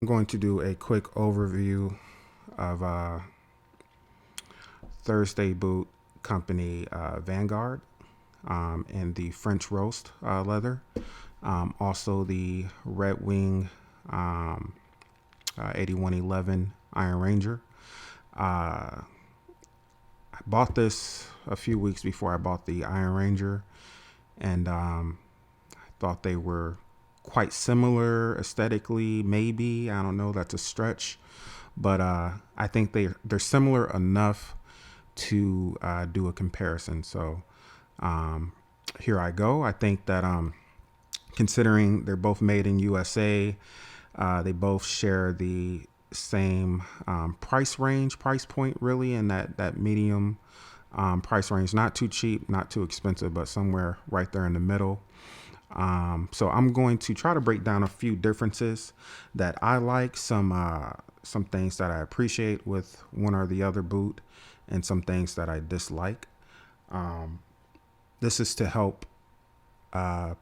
I'm going to do a quick overview of Thursday Boot Company Vanguard and the French Roast leather. Also the Red Wing 8111 Iron Ranger. I bought this a few weeks before I bought the Iron Ranger, and I thought they were quite similar aesthetically. Maybe, I don't know. That's a stretch, but I think they're similar enough to do a comparison. So um, here I go. I think that considering they're both made in USA, they both share the same price point, really, in that medium price range. Not too cheap, not too expensive, but somewhere right there in the middle. So I'm going to try to break down a few differences that I like, some things that I appreciate with one or the other boot, and some things that I dislike. This is to help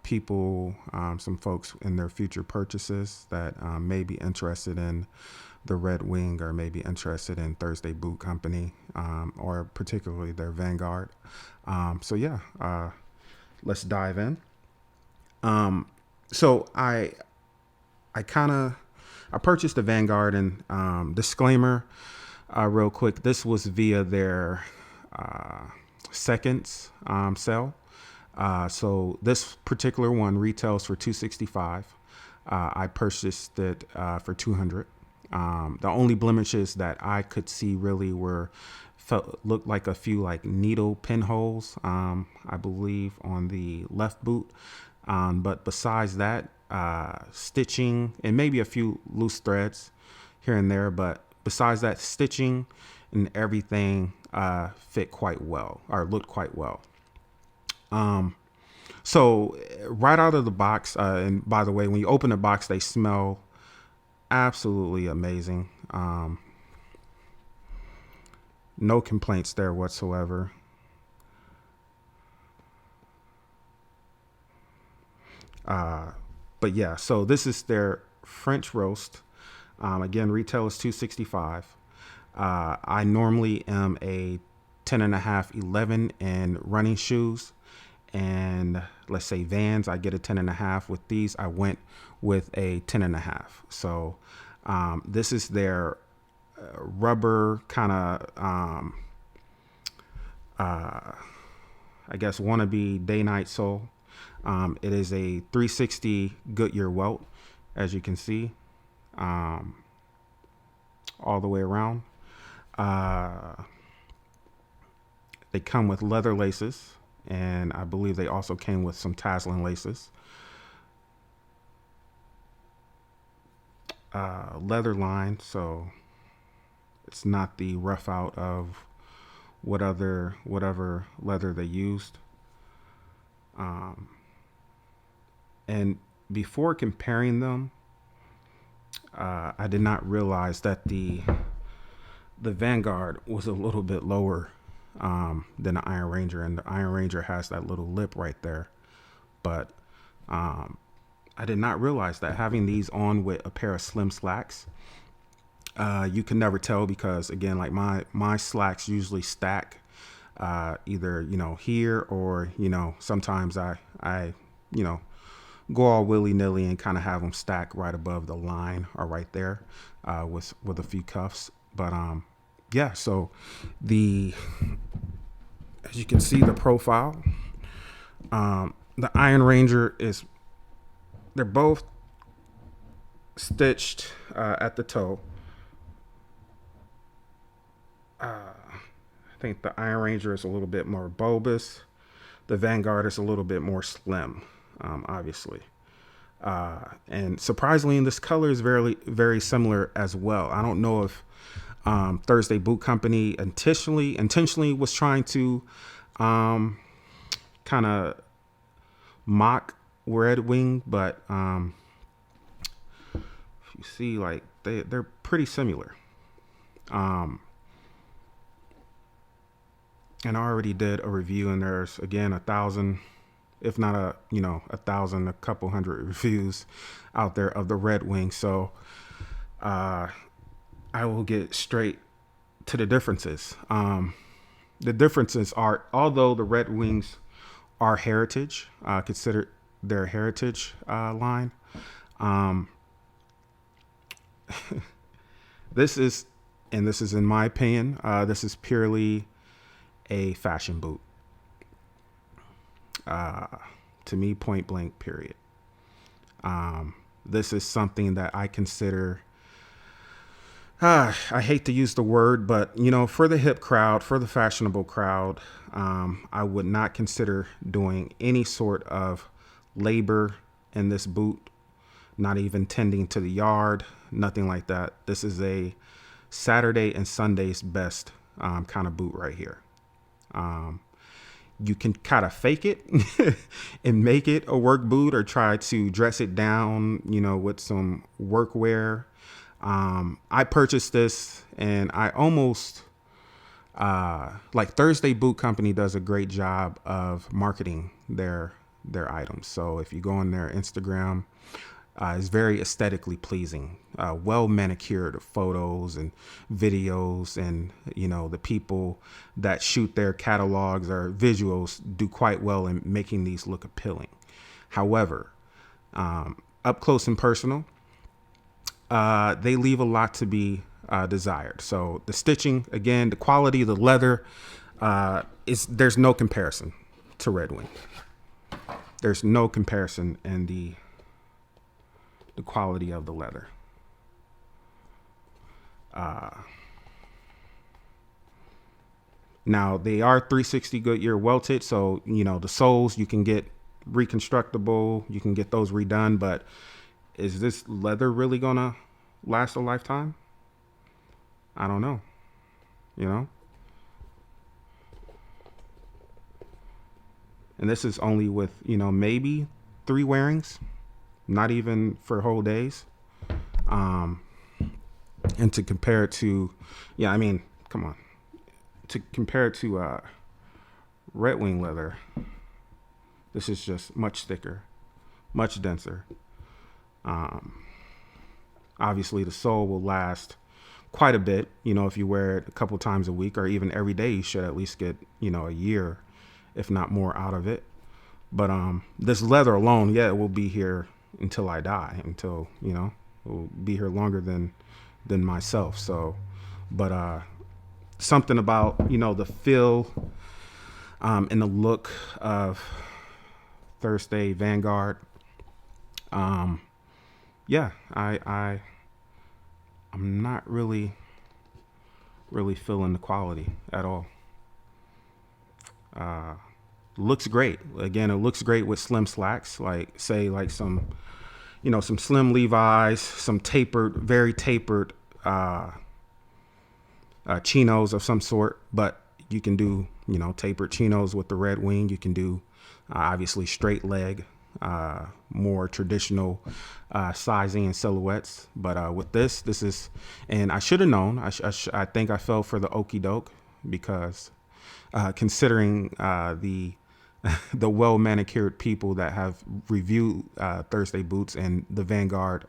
people, some folks in their future purchases that may be interested in the Red Wing or maybe interested in Thursday Boot Company, or particularly their Vanguard. So yeah, let's dive in. So I kind of I purchased the Vanguard, and disclaimer, real quick, this was via their seconds sale. So this particular one retails for 265. I purchased it for 200. The only blemishes that I could see really were looked like a few like needle pinholes, I believe, on the left boot. But besides that, stitching and maybe a few loose threads here and there. But besides that, stitching and everything fit quite well, or looked quite well. So right out of the box, and by the way, when you open the box, they smell absolutely amazing. No complaints there whatsoever. But yeah, so this is their French roast. Again, retail is 265. I normally am a 10 and a half, 11 in running shoes, and let's say Vans, I get a 10 and a half. With these, I went with a 10 and a half. So this is their rubber kind of, I guess, wannabe day night sole. It is a 360 Goodyear welt, as you can see, all the way around. They come with leather laces, and I believe they also came with some Taslin laces. Leather line, so it's not the rough out of whatever leather they used. And before comparing them, I did not realize that the Vanguard was a little bit lower than the Iron Ranger, and the Iron Ranger has that little lip right there. But I did not realize that having these on with a pair of slim slacks, you can never tell, because again, like my slacks usually stack, either here, or sometimes I you know go all willy nilly and kind of have them stack right above the line or right there, with a few cuffs. But yeah, so the as you can see, the profile, the Iron Ranger is, they're both stitched at the toe. I think the Iron Ranger is a little bit more bulbous. The Vanguard is a little bit more slim, obviously. And surprisingly, this color is very similar as well. I don't know if Thursday Boot Company intentionally was trying to kind of mock Red Wing, but if you see, like they're pretty similar. Um, and I already did a review, and there's again 1,000, if not a thousand, a couple hundred reviews out there of the Red Wing. So uh, I will get straight to the differences. The differences are, although the Red Wings are heritage, considered their heritage line, um, this is, and this is in my opinion, this is purely a fashion boot. Uh, to me, point blank, period. This is something that I consider, I hate to use the word, but for the hip crowd, for the fashionable crowd, I would not consider doing any sort of labor in this boot, not even tending to the yard, nothing like that. This is a Saturday and Sunday's best kind of boot right here. You can kind of fake it and make it a work boot, or try to dress it down, with some workwear. I purchased this, and I almost, like, Thursday Boot Company does a great job of marketing their items. So if you go on their Instagram, it's very aesthetically pleasing, well manicured photos and videos, and the people that shoot their catalogs or visuals do quite well in making these look appealing. However, up close and personal, they leave a lot to be desired. So the stitching, again, the quality of the leather, is there's no comparison to Red Wing. There's no comparison in the quality of the leather. Now they are 360 Goodyear welted, so the soles you can get reconstructible, you can get those redone, but is this leather really gonna last a lifetime? I don't know. And this is only with maybe 3 wearings, not even for whole days. And to compare it to, yeah, I mean, come on, to compare it to Red Wing leather, this is just much thicker, much denser. Obviously the sole will last quite a bit. If you wear it a couple times a week or even every day, you should at least get a year, if not more, out of it. But this leather alone, yeah, it will be here until I die, until it will be here longer than myself. So, but something about the feel and the look of Thursday Vanguard. Yeah, I'm not really feeling the quality at all. Looks great. Again, it looks great with slim slacks, like some some slim Levi's, some tapered, very tapered chinos of some sort. But you can do tapered chinos with the Red Wing. You can do obviously straight leg, more traditional sizing and silhouettes. But with this is, and I should have known. I think I fell for the okie doke, because considering the well manicured people that have reviewed Thursday boots and the Vanguard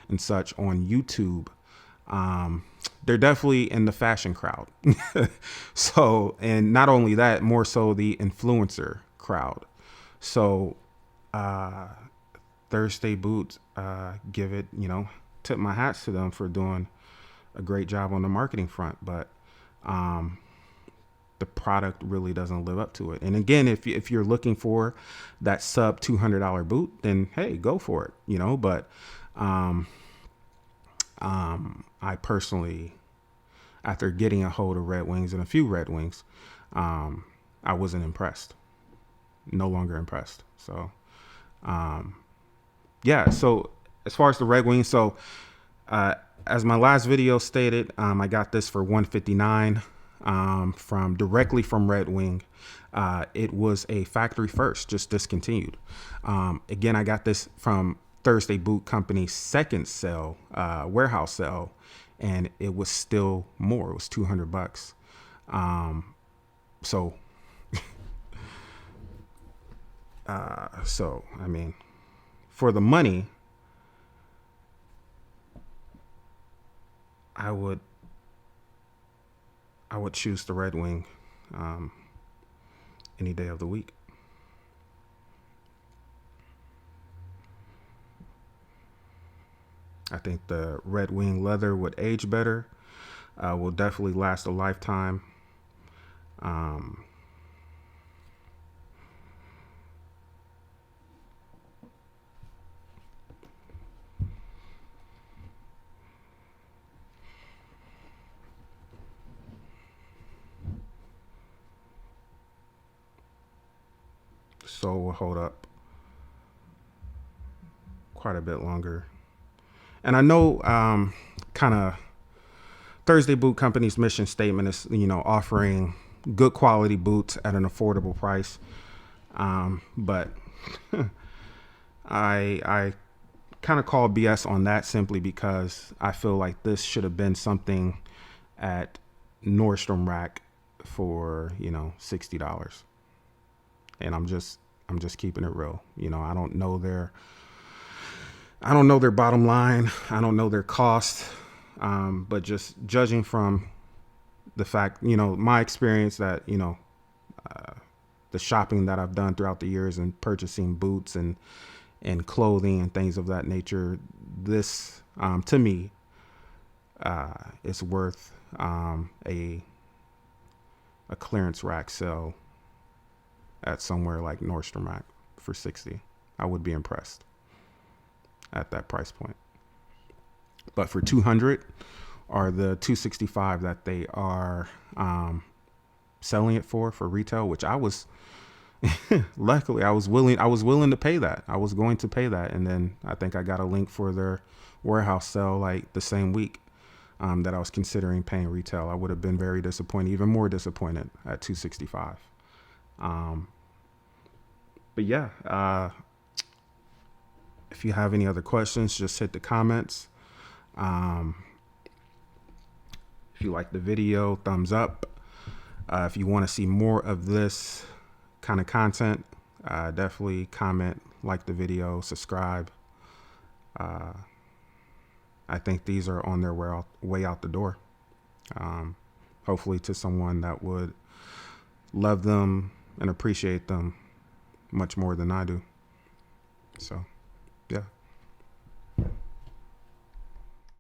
and such on YouTube, they're definitely in the fashion crowd. So, and not only that, more so the influencer crowd. So Thursday boots, give it, tip my hats to them for doing a great job on the marketing front. But the product really doesn't live up to it. And again, if you're looking for that sub $200 boot, then hey, go for it. But I personally, after getting a hold of Red Wings and a few Red Wings, I wasn't impressed. No longer impressed. So yeah. So as far as the Red Wings, so as my last video stated, I got this for $159. Directly from Red Wing. It was a factory first, just discontinued. Again, I got this from Thursday Boot Company's second sale, warehouse sale, and it was still more. It was $200. So, so I mean, for the money, I would I would choose the Red Wing um, any day of the week. I think the Red Wing leather would age better. Will definitely last a lifetime. Um, so will hold up quite a bit longer. And I know kind of Thursday Boot Company's mission statement is, offering good quality boots at an affordable price. But I kind of call BS on that simply because I feel like this should have been something at Nordstrom Rack for $60. And I'm just keeping it real. I don't know their bottom line. I don't know their cost. But just judging from the fact, my experience that, the shopping that I've done throughout the years and purchasing boots and clothing and things of that nature, this, to me, is worth a clearance rack sale at somewhere like Nordstrom Rack for 60. I would be impressed at that price point. But for 200 or the 265 that they are selling it for retail, which I was luckily I was willing to pay that. I was going to pay that, and then I think I got a link for their warehouse sale like the same week that I was considering paying retail. I would have been very disappointed, even more disappointed at 265. Um, but yeah, if you have any other questions, just hit the comments. Um, if you like the video, thumbs up. If you want to see more of this kind of content, definitely comment, like the video, subscribe. Uh, I think these are on their way out the door. Um, hopefully to someone that would love them and appreciate them much more than I do. So.